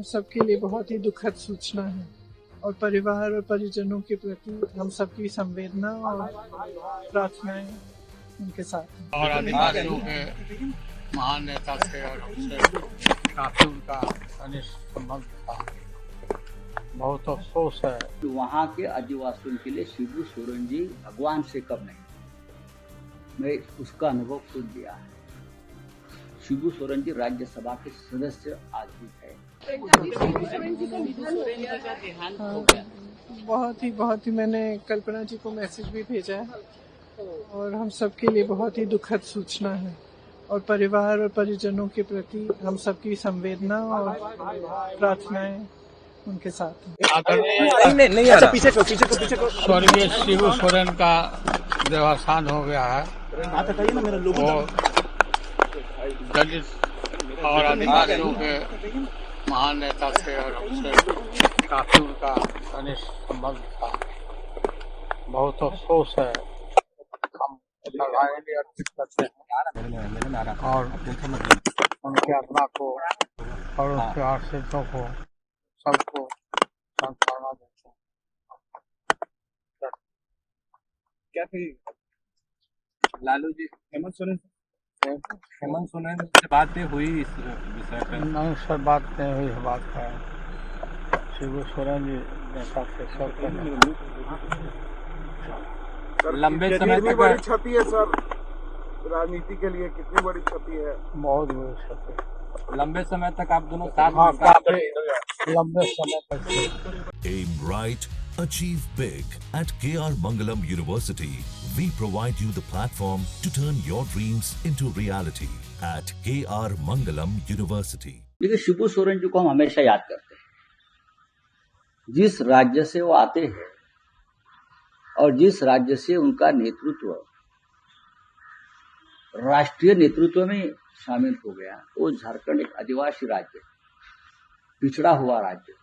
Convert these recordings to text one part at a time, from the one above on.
हम सबके लिए बहुत ही दुखद सूचना है और परिवार और परिजनों के प्रति हम सबकी संवेदना और प्रार्थनाएं उनके साथ हैं। और आदिवासियों के महान नेता थे और हमसे काफी उनका घनिष्ठ संबंध था। बहुत अफसोस है। वहाँ के आदिवासियों के लिए शिबू सोरेन जी भगवान से कम नहीं। मैं उसका अनुभव खुद लिया है। शिबू सोरेन जी राज्यसभा के सदस्य आज भी है। बहुत ही मैंने कल्पना जी को मैसेज भी भेजा है और हम सबके लिए बहुत ही दुखद सूचना है और परिवार और परिजनों के प्रति हम सबकी संवेदना और प्रार्थनाएं उनके साथ हैं। नहीं पीछे को स्वर्गीय शिबू सोरेन का देहावसान हो गया है। वो दलित और आदिवासियों के महान नेता थे और हमसे काफी उनका घनिष्ठ संबंध था। बहुत अफसोस है। हम श्रद्धांजलि अर्पित करते हैं और उनके आत्मा को और उसके आश्रितों को सबको सांत्वना देते हैं। क्या थी लालू जी हेमंत सोरेन से बात हुई इस विषय पे? नहीं सर, बात नहीं हुई है। बात है शिबू सोरेन जी नेता थे सब। लंबे समय कितनी तक बड़ी क्षति है सर, राजनीति के लिए कितनी बड़ी क्षति है? बहुत बड़ी क्षति। लंबे समय तक आप दोनों साथ लंबे समय तक। Aim right, achieve big. At KR Mangalam University, we provide you the platform to turn your dreams into reality. At KR Mangalam University. लेकिन शिबू सोरेन जी को हम हमेशा याद करते हैं। जिस राज्य से वो आते हैं और जिस राज्य से उनका नेतृत्व राष्ट्रीय नेतृत्व में शामिल हो गया, वो झारखंड एक आदिवासी राज्य, पिछड़ा हुआ राज्य,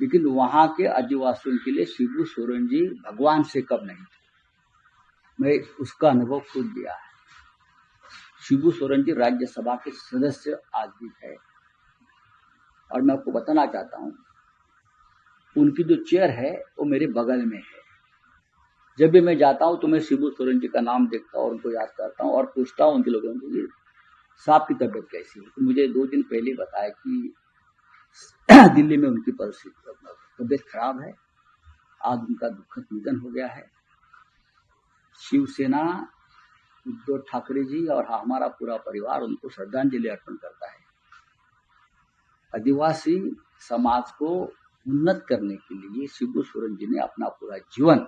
लेकिन वहां के आदिवासियों के लिए शिबू सोरेन जी भगवान से कम नहीं थे। मैं उसका अनुभव खुद लिया है। शिबू सोरेन जी राज्यसभा के सदस्य आज भी है और मैं आपको बताना चाहता हूं, उनकी जो चेयर है वो मेरे बगल में है। जब भी मैं जाता हूं तो मैं शिबू सोरेन जी का नाम देखता हूं और उनको याद करता हूं और पूछता हूं उनके लोगों को साहब की तबीयत कैसी है। तो मुझे 2 दिन पहले बताया कि दिल्ली में उनकी तबीयत खराब है। आज उनका दुखद निधन हो गया है। शिवसेना, उद्धव ठाकरे जी और हमारा पूरा परिवार उनको श्रद्धांजलि अर्पण करता है। आदिवासी समाज को उन्नत करने के लिए शिबू सोरेन जी ने अपना पूरा जीवन,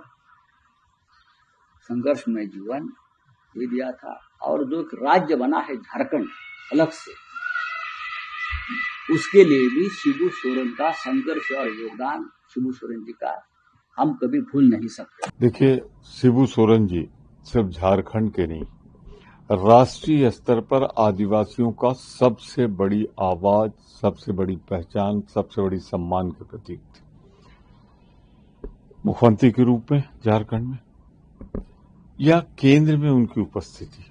संघर्षमय जीवन दे दिया था। और जो एक राज्य बना है झारखंड अलग से, उसके लिए भी शिबू सोरेन का संघर्ष और योगदान, शिबू सोरेन जी का हम कभी भूल नहीं सकते। देखिए, शिबू सोरेन जी सिर्फ झारखंड के नहीं, राष्ट्रीय स्तर पर आदिवासियों का सबसे बड़ी आवाज, सबसे बड़ी पहचान, सबसे बड़ी सम्मान के प्रतीक थे। मुख्यमंत्री के रूप में झारखंड में या केंद्र में उनकी उपस्थिति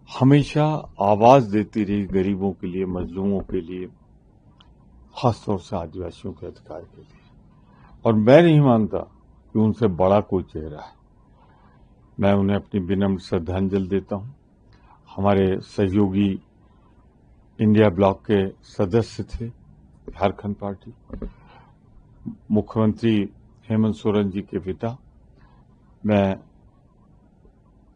हमेशा आवाज देती रही गरीबों के लिए, मजलूमों के लिए, खासतौर से आदिवासियों के अधिकार के लिए। और मैं नहीं मानता कि उनसे बड़ा कोई चेहरा है। मैं उन्हें अपनी विनम्र श्रद्धांजलि देता हूं। हमारे सहयोगी इंडिया ब्लॉक के सदस्य थे झारखंड पार्टी, मुख्यमंत्री हेमंत सोरेन जी के पिता। मैं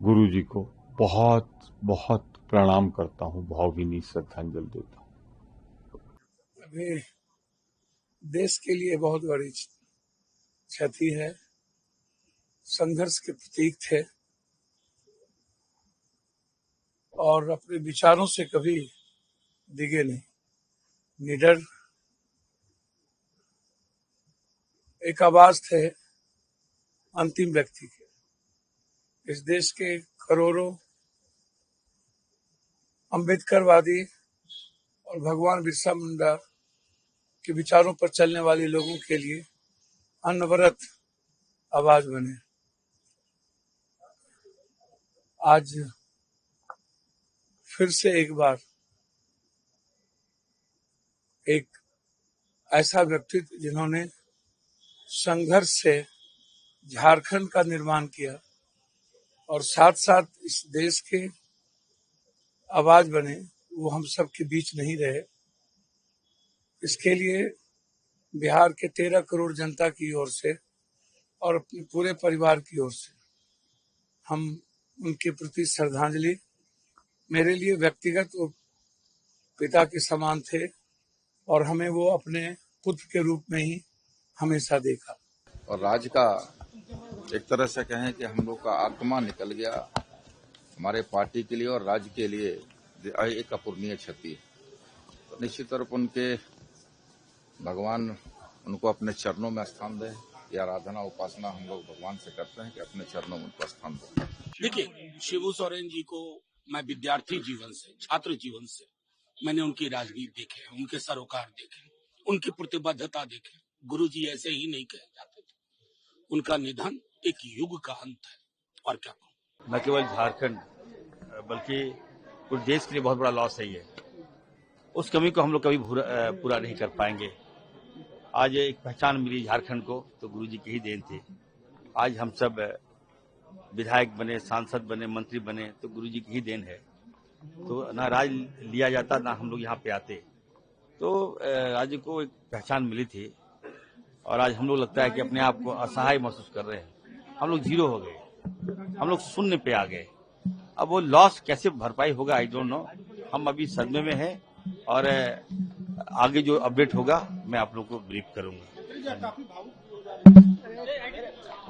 गुरु जी को बहुत बहुत प्रणाम करता हूं, भावभीनी श्रद्धांजलि देता हूं। अभी देश के लिए बहुत बड़ी क्षति है। संघर्ष के प्रतीक थे और अपने विचारों से कभी डिगे नहीं। निडर एक आवाज थे अंतिम व्यक्ति के। इस देश के करोड़ों अम्बेडकरवादी और भगवान बिरसा मुंडा के विचारों पर चलने वाले लोगों के लिए अनवरत आवाज बने। आज फिर से एक बार एक ऐसा व्यक्तित्व जिन्होंने संघर्ष से झारखंड का निर्माण किया और साथ साथ इस देश के आवाज बने, वो हम सब के बीच नहीं रहे। इसके लिए बिहार के 13 करोड़ जनता की ओर से और अपने पूरे परिवार की ओर से हम उनके प्रति श्रद्धांजलि, मेरे लिए व्यक्तिगत वो पिता के समान थे और हमें वो अपने पुत्र के रूप में ही हमेशा देखा। और राज्य का एक तरह से कहें कि हम लोग का आत्मा निकल गया, हमारे पार्टी के लिए और राज्य के लिए एक अपूरणीय क्षति। तो निश्चित तौर पर उनके भगवान उनको अपने चरणों में स्थान दें। ये आराधना उपासना हम लोग भगवान से करते हैं कि अपने चरणों में उनको स्थान दें। देखिए, शिबू सोरेन जी को मैं विद्यार्थी जीवन से, छात्र जीवन से मैंने उनकी राजनीति देखे, उनके सरोकार देखे, उनकी प्रतिबद्धता देखे। गुरुजी ऐसे ही नहीं कहे जाते थे। उनका निधन एक युग का अंत है। और क्या कहूं, न केवल झारखंड बल्कि पूरे देश के लिए बहुत बड़ा लॉस है ये। उस कमी को हम लोग कभी पूरा नहीं कर पाएंगे। आज एक पहचान मिली झारखंड को तो गुरुजी की ही देन थी। आज हम सब विधायक बने, सांसद बने, मंत्री बने तो गुरुजी की ही देन है। तो ना राज लिया जाता ना हम लोग यहाँ पे आते। तो राज्य को एक पहचान मिली थी और आज हम लोग लगता है कि अपने आप को असहाय महसूस कर रहे हैं। हम लोग जीरो हो गए, हम लोग शून्य पे आ गए। अब वो लॉस कैसे भरपाई होगा आई डोंट नो। हम अभी सदमे में हैं और आगे जो अपडेट होगा मैं आप लोग को ब्रीफ करूंगा।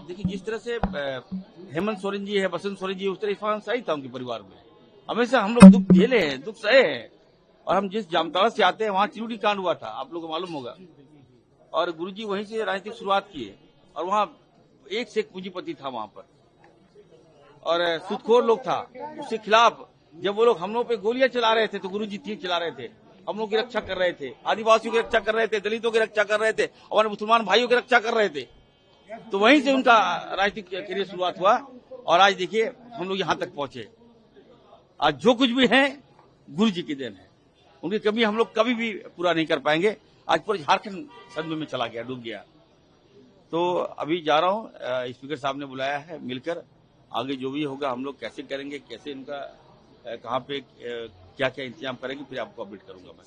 देखिए, जिस तरह से हेमंत सोरेन जी है, बसंत सोरेन जी, उस तरह इरफान सही था उनके परिवार में। हमेशा हम लोग दुख झेले हैं, दुख सहे हैं। और हम जिस जामताड़ा से आते हैं वहां चिरूडी कांड हुआ था, आप लोगों को मालूम होगा। और गुरुजी वहीं से राजनीतिक शुरुआत की और वहां एक से एक पूंजीपति था वहां पर और सुदखोर लोग था। उसके खिलाफ जब वो लोग हम लोग पे गोलियां चला रहे थे तो गुरुजी तीर चला रहे थे, हम लोग की रक्षा कर रहे थे, आदिवासियों की रक्षा कर रहे थे, दलितों की रक्षा कर रहे थे, हमारे मुसलमान भाइयों की रक्षा कर रहे थे। तो वहीं से उनका राजनीतिक करियर शुरुआत हुआ और आज देखिए हम लोग यहाँ तक पहुंचे। आज जो कुछ भी है गुरुजी की देन है। उनकी कमी हम लोग कभी भी पूरा नहीं कर पाएंगे। आज पूरा झारखंड सदमे में चला गया, डूब गया। तो अभी जा रहा हूँ, स्पीकर साहब ने बुलाया है, मिलकर आगे जो भी होगा हम लोग कैसे करेंगे, कैसे इनका कहाँ पे क्या क्या इंतजाम करेंगे, फिर आपको अपडेट करूंगा मैं।